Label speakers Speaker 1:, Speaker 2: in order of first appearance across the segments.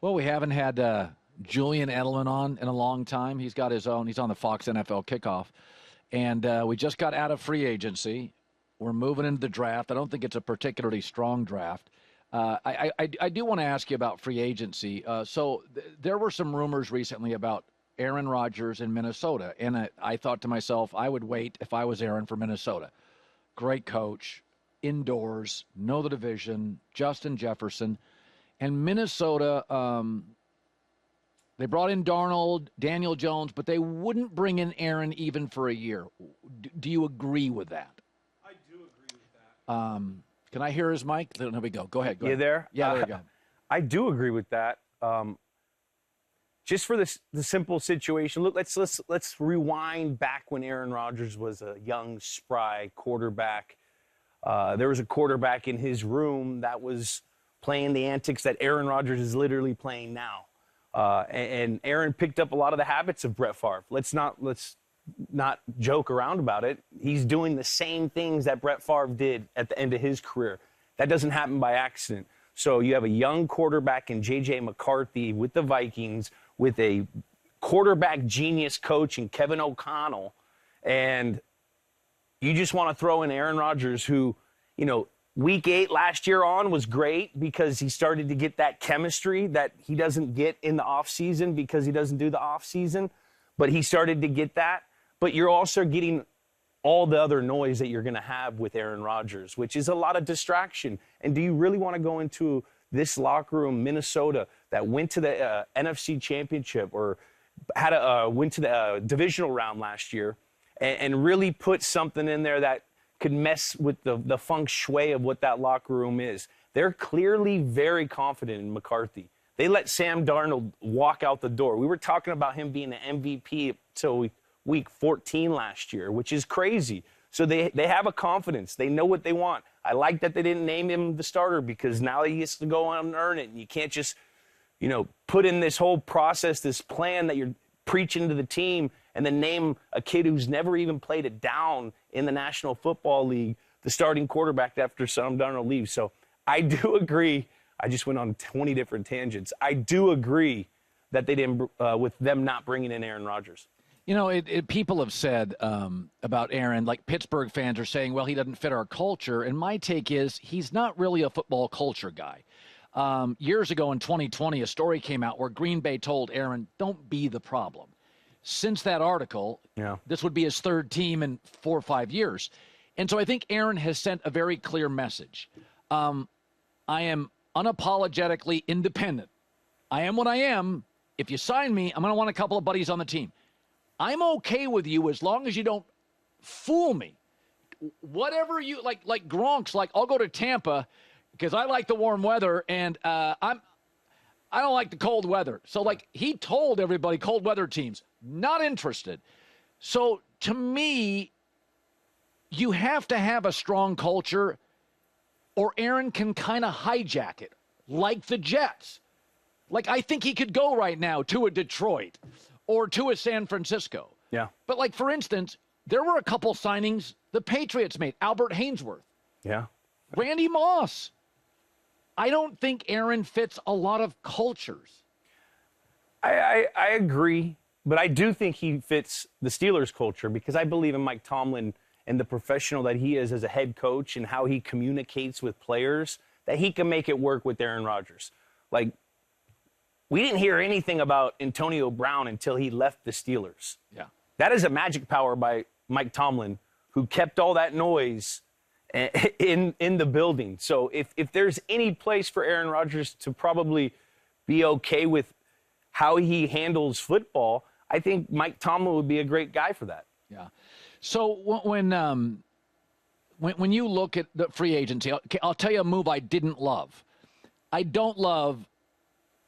Speaker 1: Well, we haven't had Julian Edelman on in a long time. He's got his own. He's on the Fox NFL Kickoff. And we just got out of free agency. We're moving into the draft. I don't think it's a particularly strong draft. I do want to ask you about free agency. There were some rumors recently about Aaron Rodgers in Minnesota. And I thought to myself, I would wait if I was Aaron for Minnesota. Great coach, indoors, know the division, Justin Jefferson. And Minnesota, they brought in Darnold, Daniel Jones, but they wouldn't bring in Aaron even for a year. Do you agree with that?
Speaker 2: I do agree with that.
Speaker 1: Can I hear his mic? There we go. Go ahead.
Speaker 3: You there?
Speaker 1: Yeah, there you go.
Speaker 3: I do agree with that. Just for the simple situation, look, let's rewind back when Aaron Rodgers was a young, spry quarterback. There was a quarterback in his room that was playing the antics that Aaron Rodgers is literally playing now. And Aaron picked up a lot of the habits of Brett Favre. Let's not joke around about it. He's doing the same things that Brett Favre did at the end of his career. That doesn't happen by accident. So you have a young quarterback in J.J. McCarthy with the Vikings, with a quarterback genius coach in Kevin O'Connell, and you just want to throw in Aaron Rodgers, who, Week 8 last year on was great because he started to get that chemistry that he doesn't get in the offseason because he doesn't do the offseason, but he started to get that. But you're also getting all the other noise that you're going to have with Aaron Rodgers, which is a lot of distraction. And do you really want to go into this locker room, Minnesota, that went to the NFC Championship or went to the divisional round last year and really put something in there that could mess with the feng shui of what that locker room is? They're clearly very confident in McCarthy. They let Sam Darnold walk out the door. We were talking about him being an MVP till week 14 last year, which is crazy. So they have a confidence. They know what they want. I like that they didn't name him the starter because now he gets to go on and earn it. And you can't just, put in this whole process, this plan that you're preaching to the team, and then name a kid who's never even played it down in the National Football League the starting quarterback after Sam Darnold leaves. So I do agree. I just went on 20 different tangents. I do agree that they didn't, with them not bringing in Aaron Rodgers.
Speaker 1: People have said about Aaron, like Pittsburgh fans are saying, well, he doesn't fit our culture. And my take is he's not really a football culture guy. Years ago in 2020, a story came out where Green Bay told Aaron, don't be the problem. Since that article, This would be his third team in 4 or 5 years. And so I think Aaron has sent a very clear message. I am unapologetically independent. I am what I am. If you sign me, I'm going to want a couple of buddies on the team. I'm okay with you as long as you don't fool me. Whatever you like Gronk's like, I'll go to Tampa because I like the warm weather and I don't like the cold weather. So he told everybody cold weather teams, not interested. So to me, you have to have a strong culture or Aaron can kind of hijack it like the Jets. I think he could go right now to a Detroit or to a San Francisco.
Speaker 3: Yeah.
Speaker 1: But for instance, there were a couple signings the Patriots made. Albert Hainsworth.
Speaker 3: Yeah.
Speaker 1: Randy Moss. I don't think Aaron fits a lot of cultures.
Speaker 3: I agree, but I do think he fits the Steelers culture because I believe in Mike Tomlin and the professional that he is as a head coach and how he communicates with players, that he can make it work with Aaron Rodgers. We didn't hear anything about Antonio Brown until he left the Steelers.
Speaker 1: Yeah.
Speaker 3: That is a magic power by Mike Tomlin, who kept all that noise in the building. So if there's any place for Aaron Rodgers to probably be okay with how he handles football, I think Mike Tomlin would be a great guy for that.
Speaker 1: Yeah. So when you look at the free agency, I'll tell you a move I didn't love. I don't love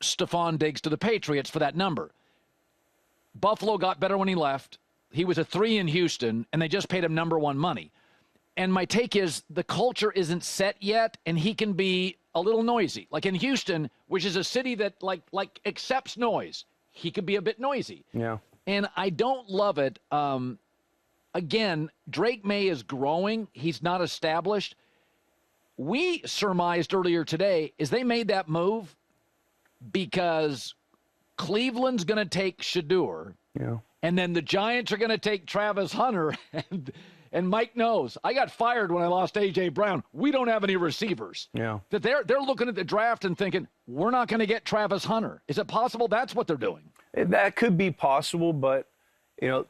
Speaker 1: Stefon Diggs to the Patriots for that number. Buffalo got better when he left. He was a 3 in Houston, and they just paid him number 1 money. And my take is the culture isn't set yet, and he can be a little noisy. Like in Houston, which is a city that like accepts noise, he could be a bit noisy.
Speaker 3: Yeah.
Speaker 1: And I don't love it. Again, Drake Maye is growing. He's not established. We surmised earlier today is they made that move because Cleveland's going to take Shedeur, and then the Giants are going to take Travis Hunter, and Mike knows. I got fired when I lost A.J. Brown. We don't have any receivers.
Speaker 3: Yeah.
Speaker 1: That they're looking at the draft and thinking, we're not going to get Travis Hunter. Is it possible that's what they're doing?
Speaker 3: That could be possible, but,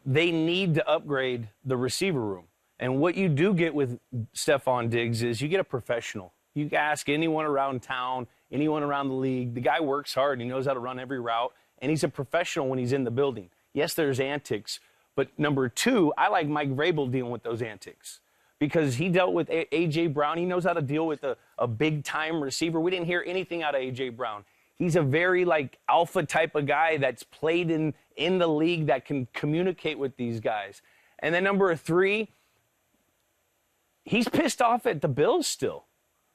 Speaker 3: they need to upgrade the receiver room. And what you do get with Stefon Diggs is you get a professional. You can ask anyone around town, anyone around the league. The guy works hard. He knows how to run every route, and he's a professional when he's in the building. Yes, there's antics, but number two, I like Mike Vrabel dealing with those antics because he dealt with A.J. Brown. He knows how to deal with a big-time receiver. We didn't hear anything out of A.J. Brown. He's a very, alpha type of guy that's played in the league that can communicate with these guys. And then number three, he's pissed off at the Bills still.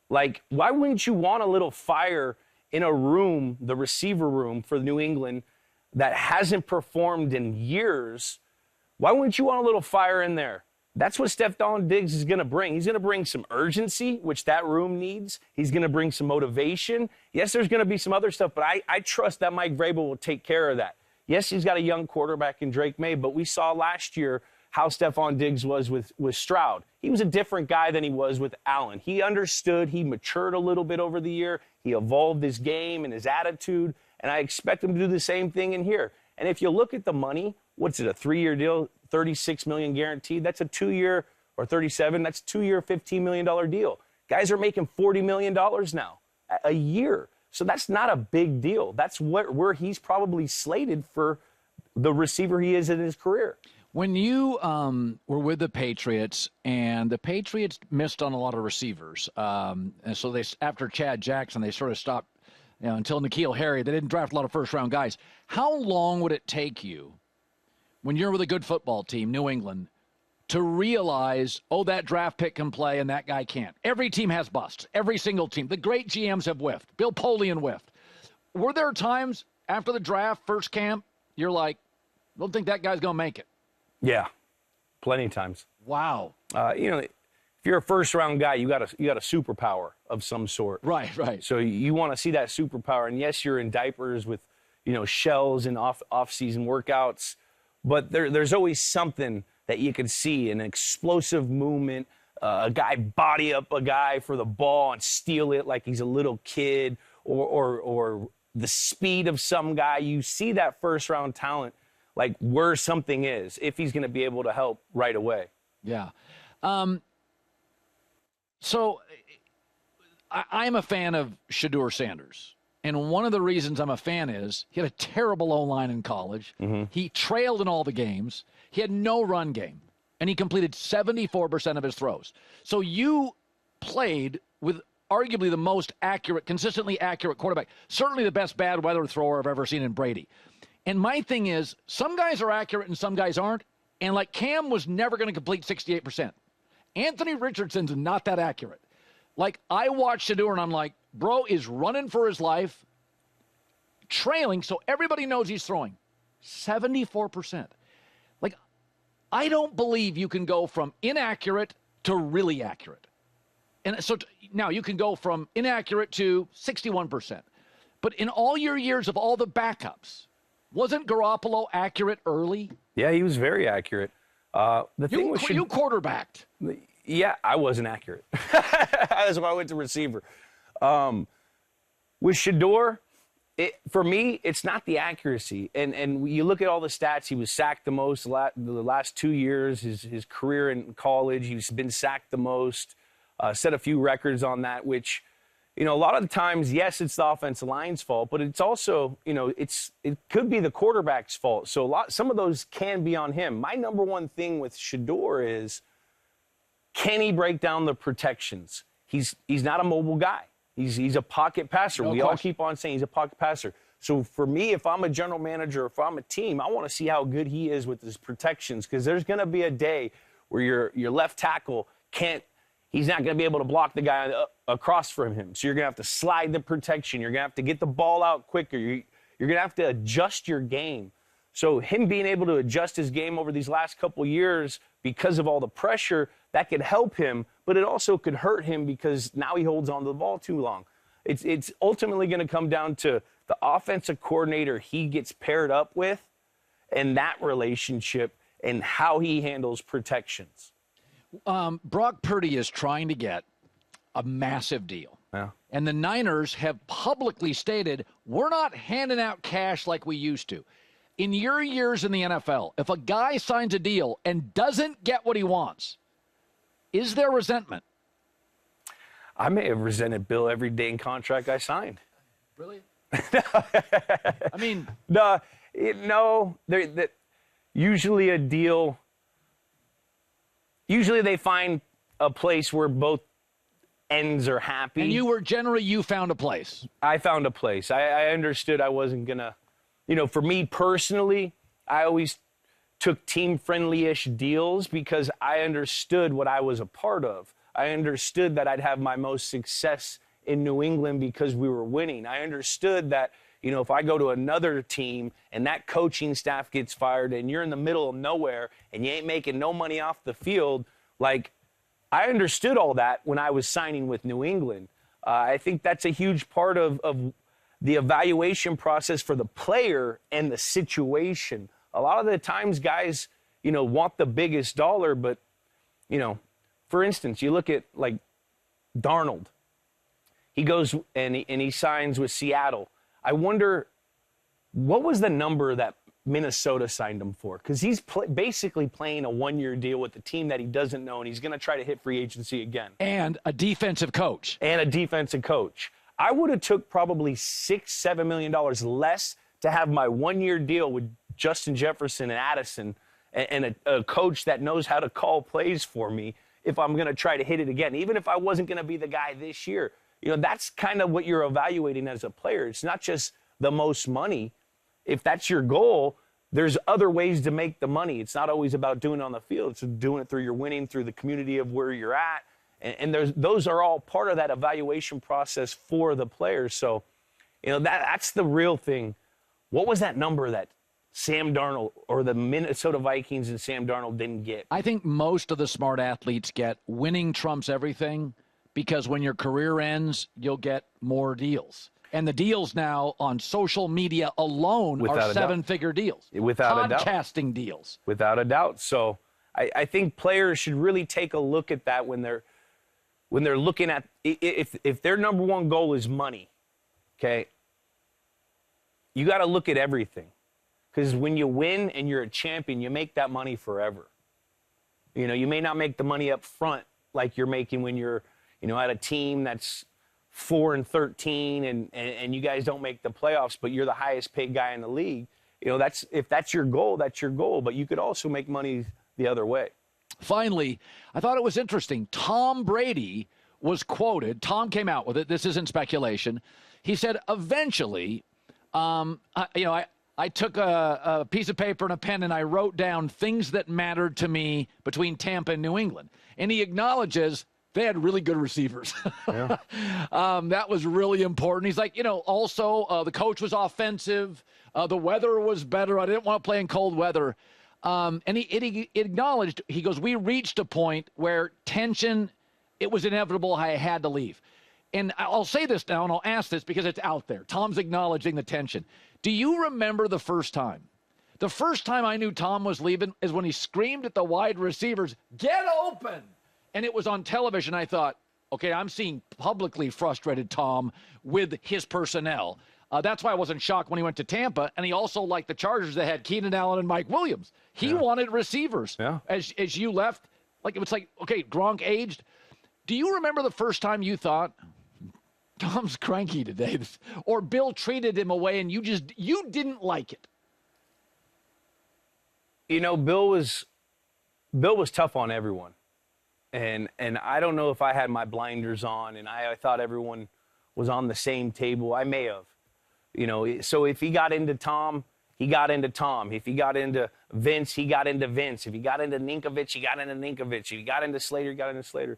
Speaker 3: Why wouldn't you want a little fire in a room, the receiver room for New England, that hasn't performed in years? Why wouldn't you want a little fire in there? That's what Stefon Diggs is going to bring. He's going to bring some urgency, which that room needs. He's going to bring some motivation. Yes, there's going to be some other stuff, but I trust that Mike Vrabel will take care of that. Yes, he's got a young quarterback in Drake Maye, but we saw last year how Stefon Diggs was with Stroud. He was a different guy than he was with Allen. He understood. He matured a little bit over the year. He evolved his game and his attitude, and I expect him to do the same thing in here. And if you look at the money, what's it, a 3-year deal, $36 million guaranteed? That's a 2-year, or 37, that's a 2-year, $15 million deal. Guys are making $40 million now a year. So that's not a big deal. That's where he's probably slated for the receiver he is in his career.
Speaker 1: When you were with the Patriots, and the Patriots missed on a lot of receivers, and so after Chad Jackson, they sort of stopped until N'Keal Harry. They didn't draft a lot of first-round guys. How long would it take you, when you're with a good football team, New England, to realize, that draft pick can play and that guy can't? Every team has busts. Every single team. The great GMs have whiffed. Bill Polian whiffed. Were there times after the draft, first camp, you're like, don't think that guy's going to make it?
Speaker 3: Yeah, plenty of times.
Speaker 1: Wow.
Speaker 3: If you're a first-round guy, you got a superpower of some sort.
Speaker 1: Right.
Speaker 3: So you want to see that superpower. And yes, you're in diapers with, shells and off-season workouts. But there's always something that you can see, an explosive movement, a guy body up a guy for the ball and steal it like he's a little kid, or the speed of some guy. You see that first-round talent, where something is, if he's going to be able to help right away.
Speaker 1: Yeah. So I'm a fan of Shedeur Sanders. And one of the reasons I'm a fan is he had a terrible O-line in college. Mm-hmm. He trailed in all the games. He had no run game. And he completed 74% of his throws. So you played with arguably the most accurate, consistently accurate quarterback. Certainly the best bad weather thrower I've ever seen in Brady. And my thing is, some guys are accurate and some guys aren't. And Cam was never going to complete 68%. Anthony Richardson's not that accurate. I watched Shedeur and I'm like, bro is running for his life, trailing, so everybody knows he's throwing. 74%. I don't believe you can go from inaccurate to really accurate. And so now you can go from inaccurate to 61%. But in all your years of all the backups, wasn't Garoppolo accurate early?
Speaker 3: Yeah, he was very accurate.
Speaker 1: You quarterbacked.
Speaker 3: Yeah, I wasn't accurate. That's why I went to receiver. With Shedeur, for me, it's not the accuracy. And you look at all the stats, he was sacked the most the last 2 years, his career in college. He's been sacked the most, set a few records on that, which, a lot of the times, yes, it's the offensive line's fault, but it's also, it could be the quarterback's fault. So some of those can be on him. My number one thing with Shedeur is, can he break down the protections? He's not a mobile guy. He's a pocket passer. We all keep on saying he's a pocket passer. So for me, if I'm a general manager, if I'm a team, I want to see how good he is with his protections, because there's going to be a day where your left tackle he's not going to be able to block the guy across from him. So you're going to have to slide the protection. You're going to have to get the ball out quicker. You're going to have to adjust your game. So him being able to adjust his game over these last couple years because of all the pressure, that could help him, but it also could hurt him because now he holds on to the ball too long. It's ultimately going to come down to the offensive coordinator he gets paired up with and that relationship and how he handles protections.
Speaker 1: Brock Purdy is trying to get a massive deal.
Speaker 3: Yeah.
Speaker 1: And the Niners have publicly stated, we're not handing out cash like we used to. In your years in the NFL, if a guy signs a deal and doesn't get what he wants, is there resentment?
Speaker 3: I may have resented Bill every dang contract I signed.
Speaker 1: Really? I mean,
Speaker 3: usually a deal. Usually they find a place where both ends are happy.
Speaker 1: and you found a place.
Speaker 3: I found a place. I understood I wasn't gonna, for me personally, I always took team-friendly-ish deals because I understood what I was a part of. I understood that I'd have my most success in New England because we were winning. I understood that, if I go to another team and that coaching staff gets fired and you're in the middle of nowhere and you ain't making no money off the field, like, I understood all that when I was signing with New England. I think that's a huge part of the evaluation process for the player and the situation. A lot of the times guys, want the biggest dollar, but, for instance, you look at, like, Darnold. He goes and he signs with Seattle. I wonder, what was the number that Minnesota signed him for? Because he's basically playing a one-year deal with a team that he doesn't know, and he's going to try to hit free agency again.
Speaker 1: And a defensive coach.
Speaker 3: I would have took probably $6-7 million less to have my one-year deal with Justin Jefferson and Addison and a coach that knows how to call plays for me if I'm going to try to hit it again. Even if I wasn't going to be the guy this year. That's kind of what you're evaluating as a player. It's not just the most money. If that's your goal, there's other ways to make the money. It's not always about doing it on the field. It's doing it through your winning, through the community of where you're at. And those are all part of that evaluation process for the players. So, that's the real thing. What was that number that Sam Darnold or the Minnesota Vikings and Sam Darnold didn't get?
Speaker 1: I think most of the smart athletes get winning trumps everything, because when your career ends, you'll get more deals. And the deals now on social media alone are seven-figure deals.
Speaker 3: Without a doubt.
Speaker 1: Podcasting deals.
Speaker 3: Without a doubt. So I think players should really take a look at that when they're looking at, if their number one goal is money, okay, you got to look at everything. Because when you win and you're a champion, you make that money forever. You may not make the money up front like you're making when you're, at a team that's 4-13 and you guys don't make the playoffs, but you're the highest paid guy in the league. If that's your goal, that's your goal. But you could also make money the other way.
Speaker 1: Finally, I thought it was interesting. Tom Brady was quoted. Tom came out with it. This isn't speculation. He said, eventually, I took a piece of paper and a pen and I wrote down things that mattered to me between Tampa and New England. And he acknowledges they had really good receivers.
Speaker 3: Yeah.
Speaker 1: That was really important. He's like, also the coach was offensive. The weather was better. I didn't want to play in cold weather. And he acknowledged, he goes, we reached a point where tension, it was inevitable. I had to leave. And I'll say this now, and I'll ask this because it's out there. Tom's acknowledging the tension. Do you remember the first time? The first time I knew Tom was leaving is when he screamed at the wide receivers, get open! And it was on television. I thought, okay, I'm seeing publicly frustrated Tom with his personnel. That's why I wasn't shocked when he went to Tampa. And he also liked the Chargers that had Keenan Allen and Mike Williams. He wanted receivers.
Speaker 3: Yeah.
Speaker 1: As you left, it was like, okay, Gronk aged. Do you remember the first time you thought, Tom's cranky today, or Bill treated him away and you didn't like it?
Speaker 3: Bill was tough on everyone. And I don't know if I had my blinders on and I thought everyone was on the same table. I may have. So if he got into Tom, he got into Tom. If he got into Vince, he got into Vince. If he got into Ninkovich, he got into Ninkovich. If he got into Slater, he got into Slater.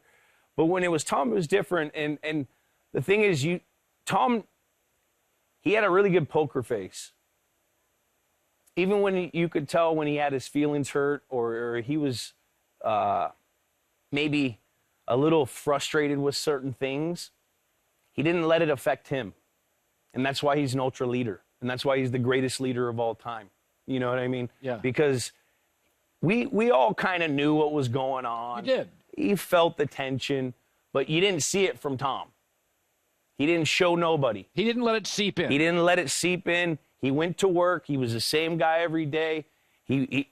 Speaker 3: But when it was Tom, it was different. And the thing is, Tom, he had a really good poker face. Even when you could tell when he had his feelings hurt or he was maybe a little frustrated with certain things, he didn't let it affect him. And that's why he's an ultra leader. And that's why he's the greatest leader of all time. You know what I mean?
Speaker 1: Yeah.
Speaker 3: Because we all kind of knew what was going on.
Speaker 1: You did.
Speaker 3: You felt the tension, but you didn't see it from Tom. He didn't show nobody.
Speaker 1: He didn't let it seep in.
Speaker 3: He didn't let it seep in. He went to work. He was the same guy every day. He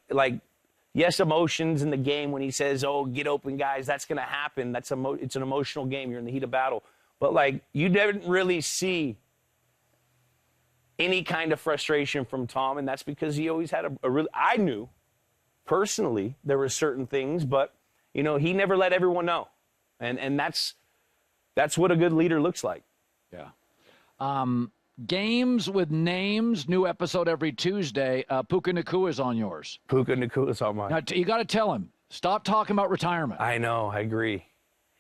Speaker 3: yes, emotions in the game when he says, "Oh, get open, guys." That's going to happen. It's an emotional game. You're in the heat of battle. But, like, you didn't really see any kind of frustration from Tom, and that's because he always had a really – I knew personally there were certain things, but, you know, he never let everyone know. And that's what a good leader looks like.
Speaker 1: Yeah. Games with names, new episode every Tuesday. Puka Nacua is on yours.
Speaker 3: Puka Nacua is on mine.
Speaker 1: Now, you got to tell him, stop talking about retirement.
Speaker 3: I know. I agree.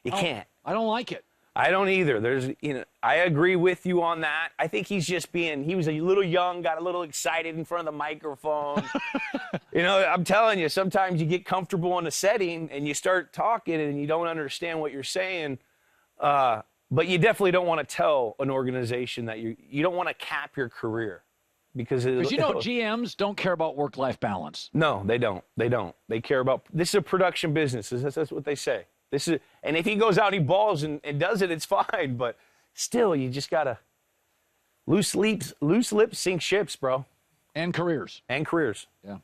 Speaker 3: You can't.
Speaker 1: I don't like it.
Speaker 3: I don't either. I agree with you on that. I think he's just he was a little young, got a little excited in front of the microphone. You know, I'm telling you, sometimes you get comfortable in a setting and you start talking and you don't understand what you're saying. But you definitely don't want to tell an organization that you don't want to cap your career because
Speaker 1: GMs don't care about work-life balance.
Speaker 3: No, they don't. They don't. They care about this is a production business. That's what they say. And if he goes out and he balls and does it, it's fine. But still, you just gotta loose lips sink ships, bro.
Speaker 1: And careers.
Speaker 3: Yeah.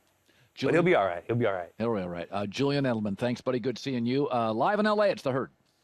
Speaker 1: But
Speaker 3: he'll be all right. He'll be all right.
Speaker 1: He'll be all right. Julian Edelman, thanks, buddy. Good seeing you. Live in L.A., it's The Herd.